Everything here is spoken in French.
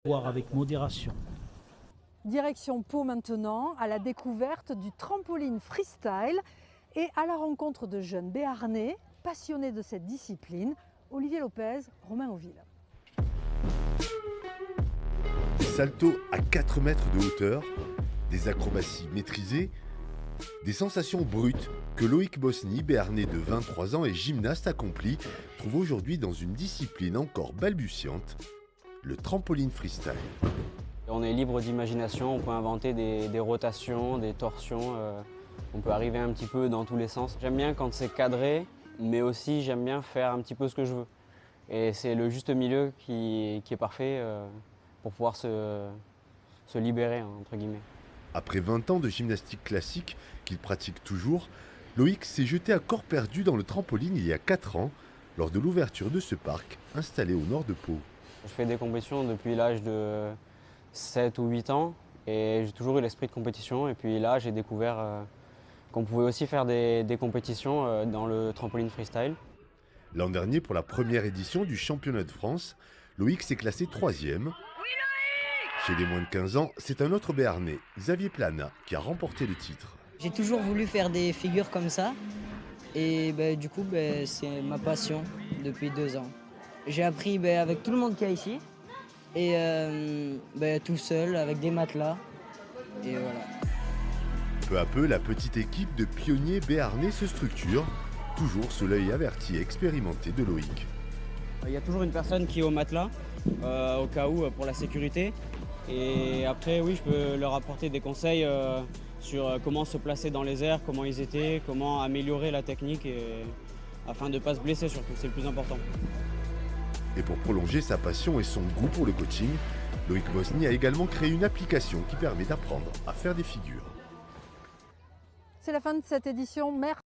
Boire avec modération. Direction Pau maintenant, à la découverte du trampoline freestyle et à la rencontre de jeunes béarnais passionnés de cette discipline. Olivier Lopez, Romain Auville. Des saltos à 4 mètres de hauteur, des acrobaties maîtrisées, des sensations brutes que Loïc Bosny, béarnais de 23 ans et gymnaste accompli, trouve aujourd'hui dans une discipline encore balbutiante, le trampoline freestyle. On est libre d'imagination, on peut inventer des rotations, des torsions, on peut arriver un petit peu dans tous les sens. J'aime bien quand c'est cadré, mais aussi j'aime bien faire un petit peu ce que je veux. Et c'est le juste milieu qui est parfait pour pouvoir se libérer, entre guillemets. Après 20 ans de gymnastique classique qu'il pratique toujours, Loïc s'est jeté à corps perdu dans le trampoline il y a 4 ans, lors de l'ouverture de ce parc installé au nord de Pau. Je fais des compétitions depuis l'âge de 7 ou 8 ans et j'ai toujours eu l'esprit de compétition. Et puis là, j'ai découvert qu'on pouvait aussi faire des compétitions dans le trampoline freestyle. L'an dernier, pour la première édition du championnat de France, Loïc s'est classé 3e. Chez les moins de 15 ans, c'est un autre béarnais, Xavier Plana, qui a remporté le titre. J'ai toujours voulu faire des figures comme ça et du coup c'est ma passion depuis 2 ans. J'ai appris avec tout le monde qu'il y a ici et tout seul avec des matelas et voilà. Peu à peu, la petite équipe de pionniers béarnais se structure, toujours sous l'œil averti et expérimenté de Loïc. Il y a toujours une personne qui est au matelas, au cas où, pour la sécurité. Et après, oui, je peux leur apporter des conseils sur comment se placer dans les airs, comment ils étaient, comment améliorer la technique afin de ne pas se blesser surtout, c'est le plus important. Et pour prolonger sa passion et son goût pour le coaching, Loïc Bosny a également créé une application qui permet d'apprendre à faire des figures. C'est la fin de cette édition. Merci.